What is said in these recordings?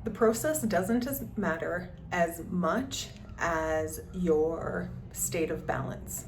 The process doesn't matter as much as your state of balance.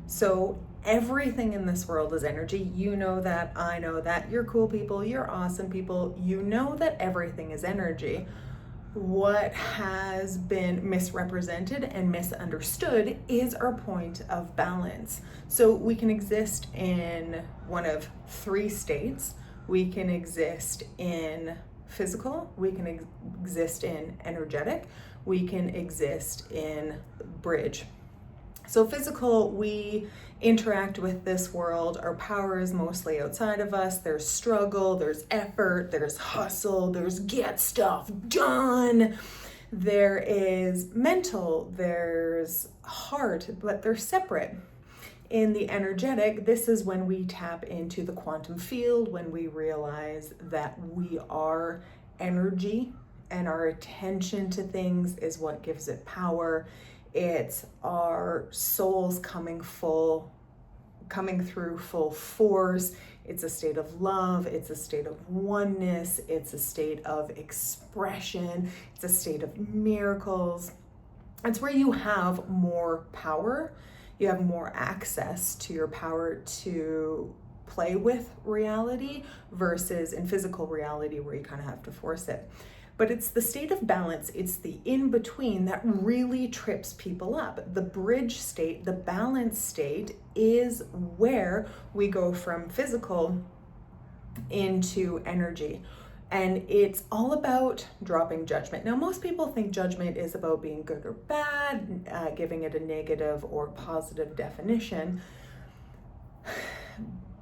So everything in this world is energy. You know that, I know that, you're cool people, you're awesome people. You know that everything is energy. What has been misrepresented and misunderstood is our point of balance. So we can exist in one of three states. We can exist in physical, we can exist in energetic, we can exist in bridge. So physical, we interact with this world. Our power is mostly outside of us. There's struggle, there's effort, there's hustle, there's get stuff done. There is mental, there's heart, but they're separate. In the energetic, this is when we tap into the quantum field, when we realize that we are energy and our attention to things is what gives it power. It's our souls coming through full force. It's a state of love. It's a state of oneness. It's a state of expression. It's a state of miracles. It's where you have more power. You have more access to your power to play with reality versus in physical reality where you kind of have to force it. But it's the state of balance, it's the in-between that really trips people up. The bridge state, the balance state, is where we go from physical into energy. And it's all about dropping judgment. Now, most people think judgment is about being good or bad, giving it a negative or positive definition.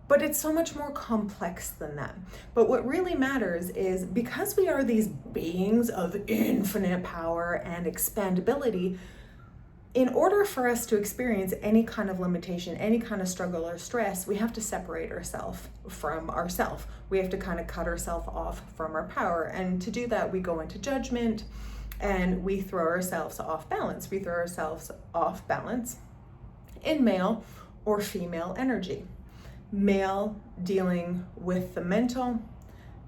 But it's so much more complex than that. But what really matters is because we are these beings of infinite power and expandability, in order for us to experience any kind of limitation, any kind of struggle or stress, we have to separate ourselves from ourselves. We have to kind of cut ourselves off from our power. And to do that, we go into judgment and we throw ourselves off balance. We throw ourselves off balance in male or female energy. Male dealing with the mental,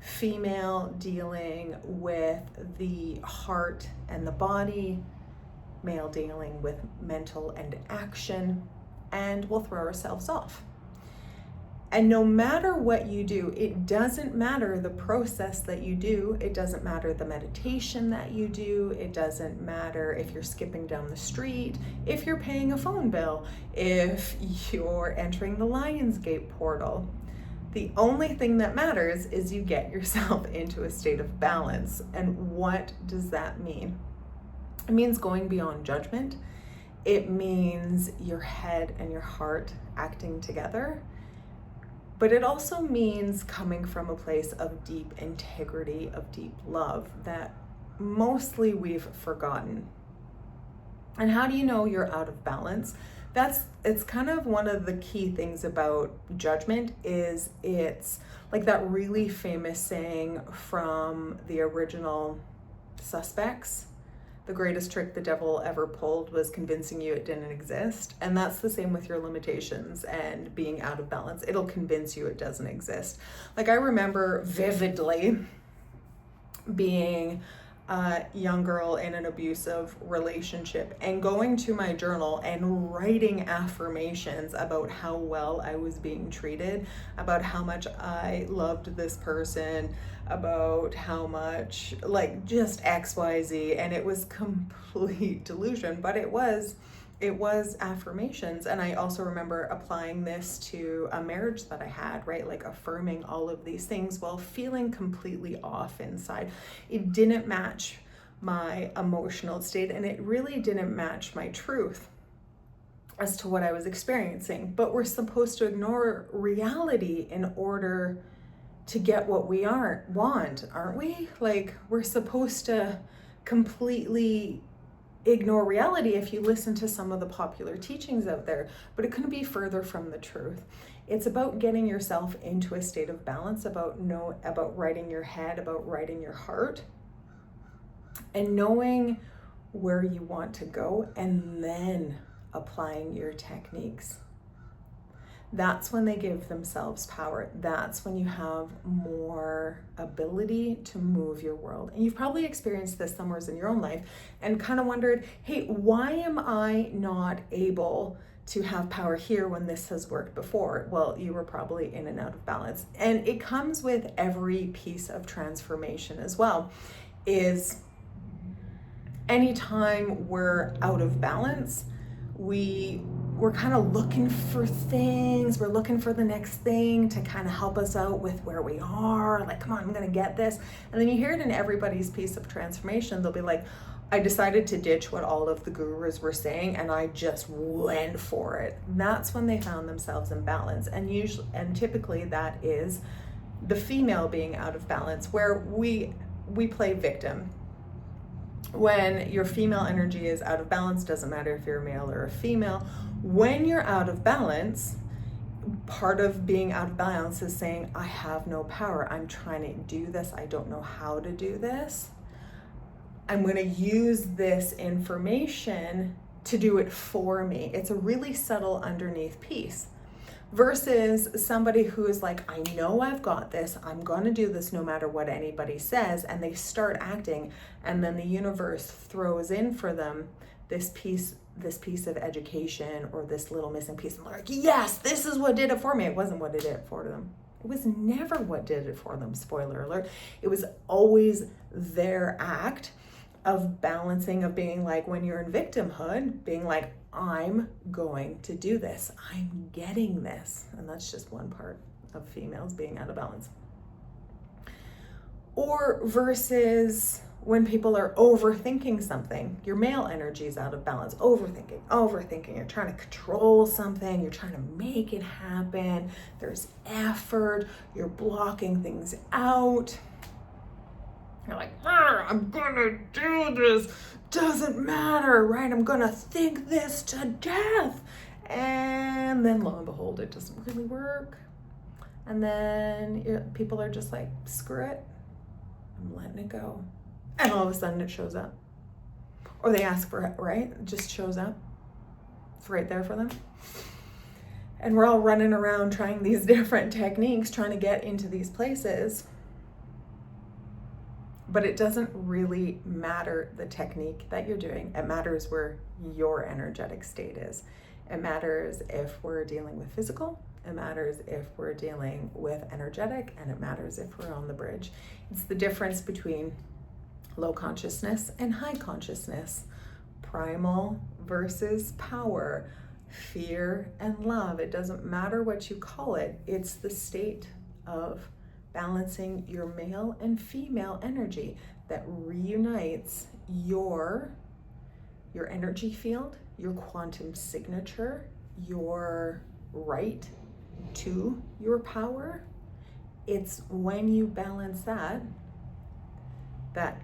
female dealing with the heart and the body, male dealing with mental and action, and we'll throw ourselves off. And no matter what you do, it doesn't matter the process that you do, it doesn't matter the meditation that you do, it doesn't matter if you're skipping down the street, if you're paying a phone bill, if you're entering the Lionsgate portal. The only thing that matters is you get yourself into a state of balance. And what does that mean? It means going beyond judgment. It means your head and your heart acting together. But it also means coming from a place of deep integrity, of deep love that mostly we've forgotten. And how do you know you're out of balance? It's kind of one of the key things about judgment is it's like that really famous saying from the original Suspects. The greatest trick the devil ever pulled was convincing you it didn't exist. And that's the same with your limitations and being out of balance. It'll convince you it doesn't exist. Like I remember vividly being a young girl in an abusive relationship and going to my journal and writing affirmations about how well I was being treated, about how much I loved this person, about how much like just XYZ, and it was complete delusion, but it was affirmations. And I also remember applying this to a marriage that I had, right? Like affirming all of these things while feeling completely off inside. It didn't match my emotional state and it really didn't match my truth as to what I was experiencing. But we're supposed to ignore reality in order to get what we want, aren't we? Like we're supposed to completely ignore reality if you listen to some of the popular teachings out there, but it couldn't be further from the truth. It's about getting yourself into a state of balance, about writing your head, about writing your heart, and knowing where you want to go, and then applying your techniques. that's when they give themselves power. That's when you have more ability to move your world. And you've probably experienced this somewhere in your own life and kind of wondered, hey, why am I not able to have power here when this has worked before? Well, you were probably in and out of balance. And it comes with every piece of transformation as well, is anytime we're out of balance, we're kind of looking for things. We're looking for the next thing to kind of help us out with where we are. Like, come on, I'm going to get this. And then you hear it in everybody's piece of transformation. They'll be like, I decided to ditch what all of the gurus were saying and I just went for it. That's when they found themselves in balance. And typically that is the female being out of balance, where we play victim. When your female energy is out of balance, doesn't matter if you're a male or a female, when you're out of balance, part of being out of balance is saying, I have no power. I'm trying to do this. I don't know how to do this. I'm going to use this information to do it for me. It's a really subtle underneath piece. Versus somebody who is like, I know I've got this, I'm going to do this no matter what anybody says, and they start acting, and then the universe throws in for them this piece of education or this little missing piece, and they're like, yes, this is what did it for me. It wasn't what did it for them. It was never what did it for them, spoiler alert. It was always their act of balancing, of being like, when you're in victimhood, being like, I'm going to do this. I'm getting this. And that's just one part of females being out of balance. Or versus when people are overthinking something, your male energy is out of balance. Overthinking. You're trying to control something. You're trying to make it happen. There's effort. You're blocking things out. You're like, I'm gonna do this. Doesn't matter, right? I'm gonna think this to death. And then lo and behold, it doesn't really work. And then people are just like, screw it. I'm letting it go. And all of a sudden it shows up. Or they ask for it, right? It just shows up. It's right there for them. And we're all running around trying these different techniques, trying to get into these places. But it doesn't really matter the technique that you're doing. It matters where your energetic state is. It matters if we're dealing with physical. It matters if we're dealing with energetic. And it matters if we're on the bridge. It's the difference between low consciousness and high consciousness. Primal versus power. Fear and love. It doesn't matter what you call it. It's the state of balancing your male and female energy that reunites your energy field, your quantum signature, your right to your power. It's when you balance that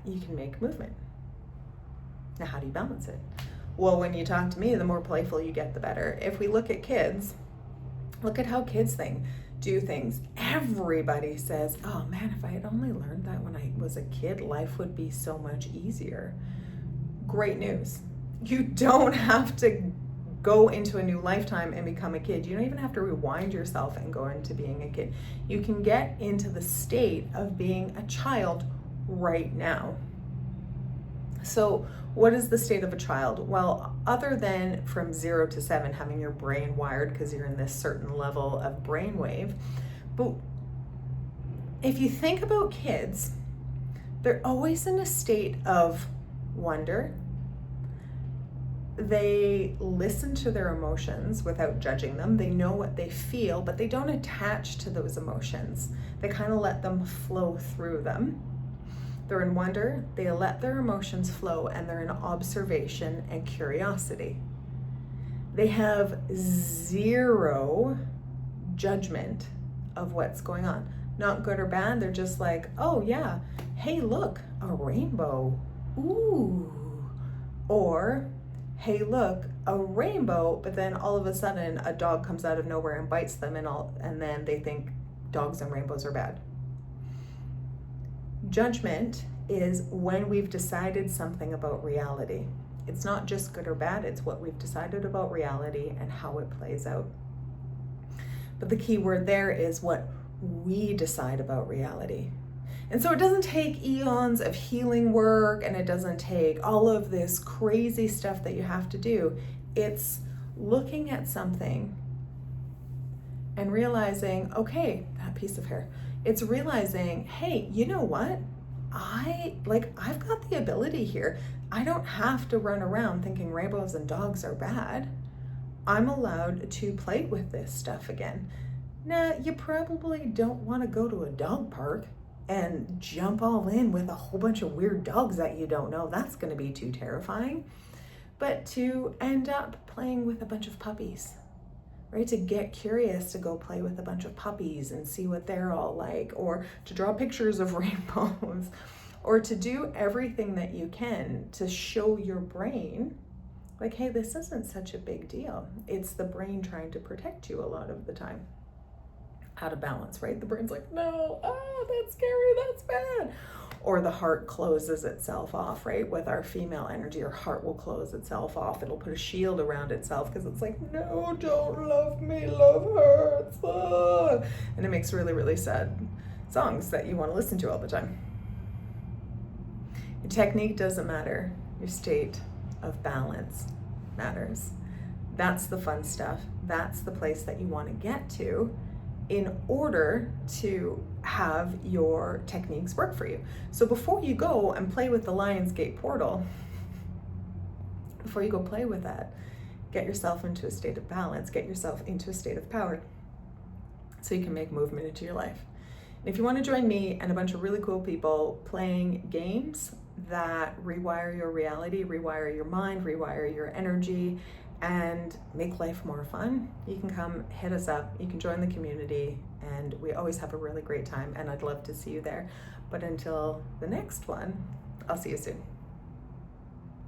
you can make movement. Now, how do you balance it? Well, when you talk to me, the more playful you get, the better. If we look at kids, look at how kids do things. Everybody says, oh man, if I had only learned that when I was a kid, life would be so much easier. Great news. You don't have to go into a new lifetime and become a kid. You don't even have to rewind yourself and go into being a kid. You can get into the state of being a child right now. So what is the state of a child? Well, other than from 0 to 7 having your brain wired because you're in this certain level of brainwave, but if you think about kids, they're always in a state of wonder. They listen to their emotions without judging them. They know what they feel, but they don't attach to those emotions. They kind of let them flow through them. They're in wonder, they let their emotions flow, and they're in observation and curiosity. They have zero judgment of what's going on. Not good or bad, they're just like, oh yeah, hey look, a rainbow, ooh. Or, hey look, a rainbow, but then all of a sudden a dog comes out of nowhere and bites them and then they think dogs and rainbows are bad. Judgment is when we've decided something about reality. It's not just good or bad, it's what we've decided about reality and how it plays out. But the key word there is what we decide about reality. And so it doesn't take eons of healing work, and it doesn't take all of this crazy stuff that you have to do. It's looking at something and realizing, okay, that piece of hair. It's realizing, hey, you know what? I've got the ability here. I don't have to run around thinking rainbows and dogs are bad. I'm allowed to play with this stuff again. Now, you probably don't want to go to a dog park and jump all in with a whole bunch of weird dogs that you don't know. That's going to be too terrifying. But to end up playing with a bunch of puppies, right? To get curious, to go play with a bunch of puppies and see what they're all like, or to draw pictures of rainbows, or to do everything that you can to show your brain, like, hey, this isn't such a big deal. It's the brain trying to protect you a lot of the time. Out of balance, right? The brain's like, no, that's scary, that's bad. Or the heart closes itself off, right? With our female energy, our heart will close itself off. It'll put a shield around itself because it's like, no, don't love me, love hurts. And it makes really, really sad songs that you want to listen to all the time. Your technique doesn't matter. Your state of balance matters. That's the fun stuff. That's the place that you want to get to in order to have your techniques work for you. So before you go and play with the Lionsgate portal, before you go play with that, get yourself into a state of balance, get yourself into a state of power so you can make movement into your life. And if you want to join me and a bunch of really cool people playing games that rewire your reality, rewire your mind, rewire your energy, and make life more fun, you can come hit us up. You can join the community, and we always have a really great time, and I'd love to see you there. But until the next one, I'll see you soon.